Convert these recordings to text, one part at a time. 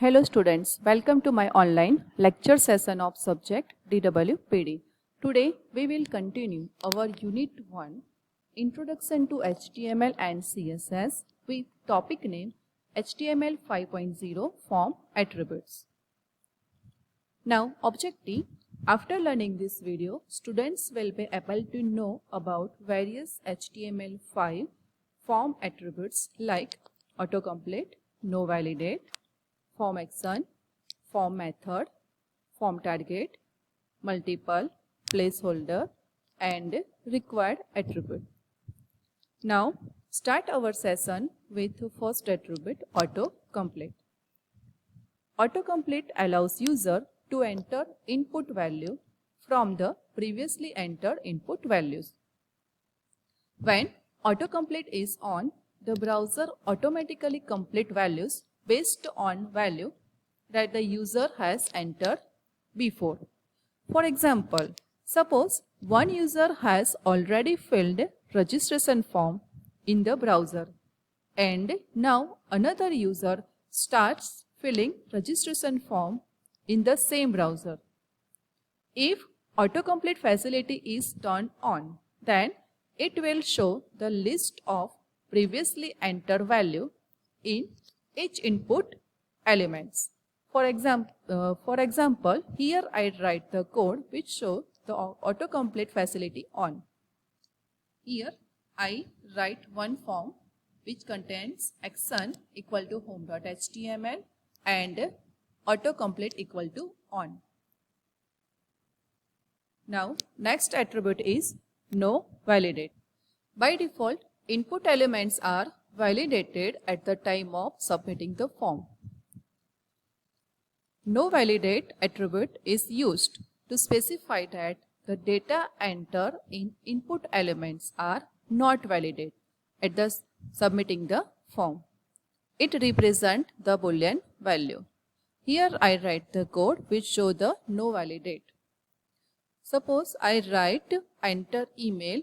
Hello students, welcome to my online lecture session of subject DWPD. Today we will continue our Unit 1 Introduction to HTML and CSS with topic name HTML 5.0 Form Attributes. Now objective, after learning this video, students will be able to know about various HTML5 form attributes like autocomplete, no validate, form action, form method, form target, multiple, placeholder and required attribute. Now start our session with first attribute autocomplete. Autocomplete allows user to enter input value from the previously entered input values. When autocomplete is on, the browser automatically complete values based on value that the user has entered before. For example, suppose one user has already filled registration form in the browser and now another user starts filling registration form in the same browser. If autocomplete facility is turned on, then it will show the list of previously entered value in each input elements. For example, here I write the code which shows the autocomplete facility on. Here I write one form which contains action equal to home.html and autocomplete equal to on. Now next attribute is no validate. By default, input elements are validated at the time of submitting the form. No validate attribute is used to specify that the data entered in input elements are not validate at the submitting the form. It represents the Boolean value. Here I write the code which show the no validate. Suppose I write enter email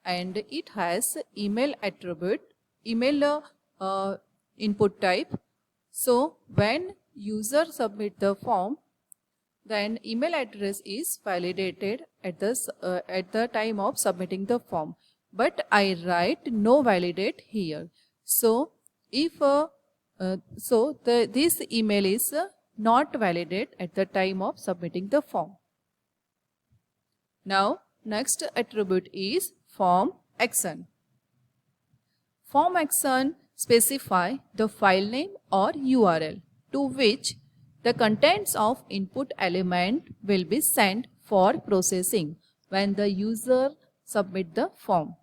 and it has email attribute, email input type. So when user submit the form, then email address is validated at the time of submitting the form. But I write no validate here. So if this email is not validate at the time of submitting the form. Now next attribute is form action. Form action specify the file name or URL to which the contents of input element will be sent for processing when the user submit the form.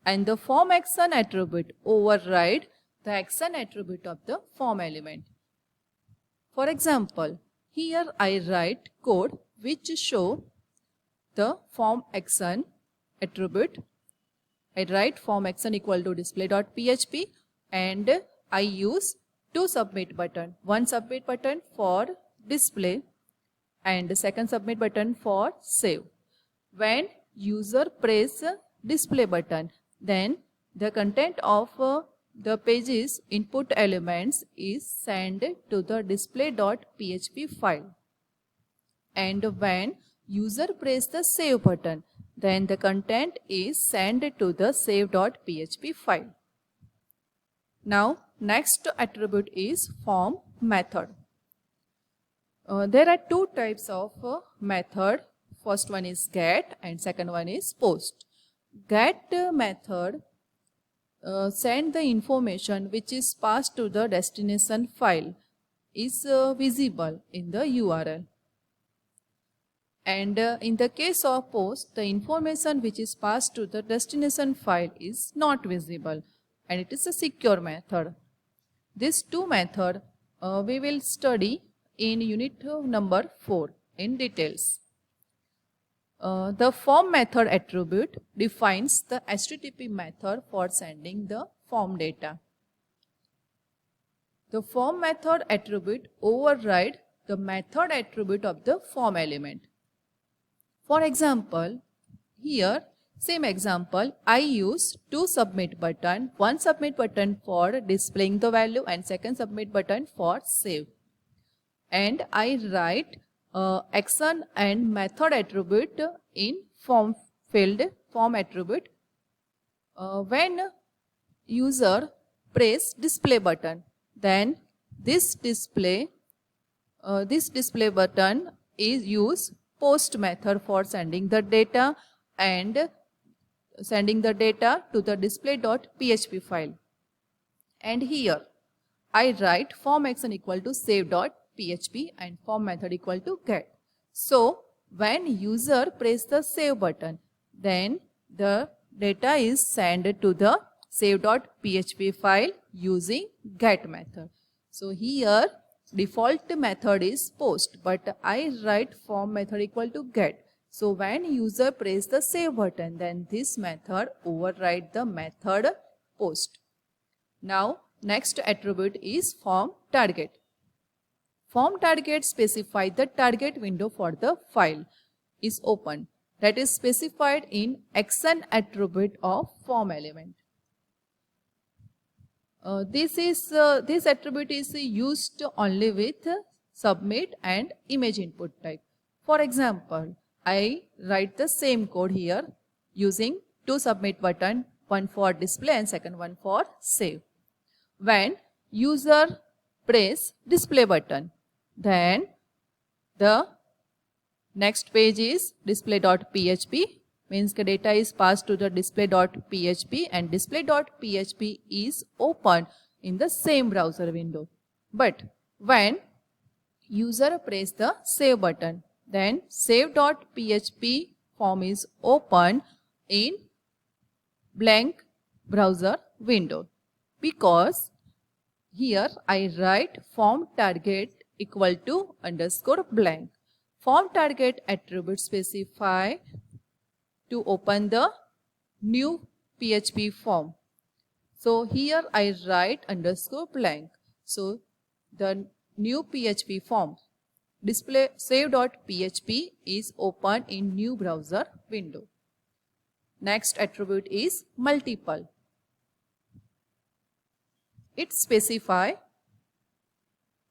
And the form action attribute override the action attribute of the form element. For example, here I write code which show the form action attribute. I write form action equal to display.php and I use two submit button. One submit button for display and the second submit button for save. When user press display button, then the content of the page's input elements is sent to the display.php file. And when user press the save button, then the content is sent to the save.php file. Now next attribute is form method. There are two types of method. First one is get and second one is post. Get method send the information which is passed to the destination file is visible in the URL. And in the case of post, the information which is passed to the destination file is not visible and it is a secure method. These two methods we will study in unit number 4 in details. The form method attribute defines the HTTP method for sending the form data. The form method attribute override the method attribute of the form element. For example, here same example, I use two submit button, one submit button for displaying the value and second submit button for save. and I write action and method attribute in form field form attribute. When user press display button, then this display button is use post method for sending the data and sending the data to the display.php file. And here I write form action equal to save.php and form method equal to get. So when user press the save button, then the data is sent to the save.php file using get method. So here default method is post, but I write form method equal to get. So when user press the save button, then this method override the method post. Now next attribute is form target. Form target specify the target window for the file is open, that is specified in action attribute of form element. This attribute is used only with submit and image input type. For example, I write the same code here using two submit button, one for display and second one for save. When user press display button, then the next page is display.php, means the data is passed to the display.php and display.php is open in the same browser window. But when user press the save button, then save.php form is open in blank browser window, because here I write form target equal to underscore blank. Form target attribute specify to open the new PHP form. So here I write underscore blank. So the new PHP form display save.php is open in new browser window. Next attribute is multiple. It specifies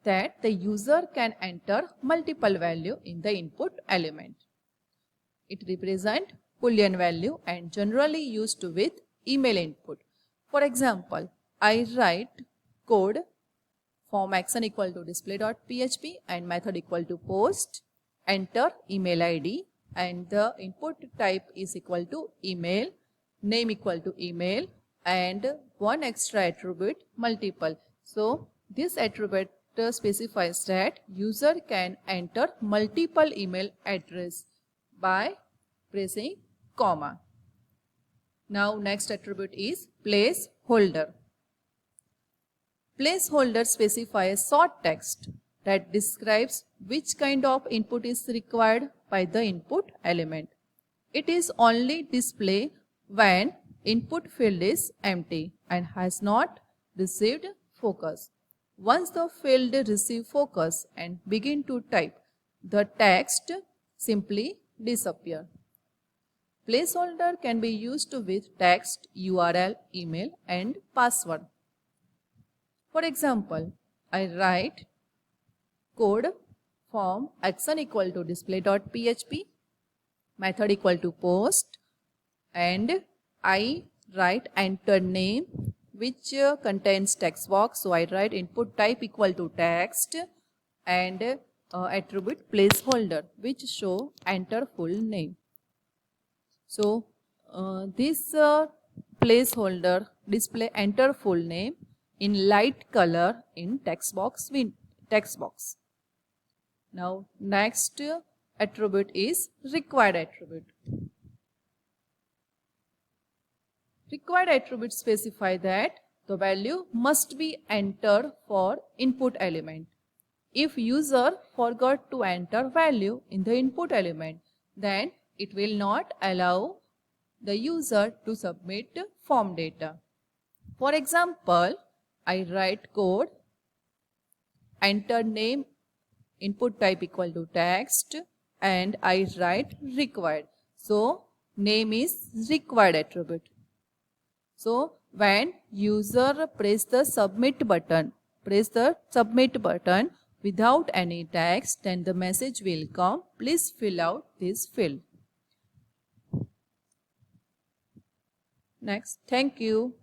that the user can enter multiple value in the input element. It represents Boolean value and generally used with email input. For example, I write code form action equal to display.php and method equal to post, enter email ID and the input type is equal to email, name equal to email and one extra attribute multiple. So this attribute specifies that user can enter multiple email address by pressing comma. Now next attribute is placeholder. Placeholder specifies short text that describes which kind of input is required by the input element. It is only displayed when input field is empty and has not received focus. Once the field receives focus and begin to type, the text simply disappears. Placeholder can be used with text, URL, email and password. For example, I write code form action equal to display.php, method equal to post and I write enter name which contains text box. So I write input type equal to text and attribute placeholder which show enter full name. So this placeholder display enter full name in light color in text box. Now next attribute is required attribute. Required attributes specify that the value must be entered for input element. If user forgot to enter value in the input element, then it will not allow the user to submit form data. For example, I write code, enter name, input type equal to text and I write required. So name is required attribute. So when user press the submit button, without any text, then the message will come. Please fill out this field. Next, thank you.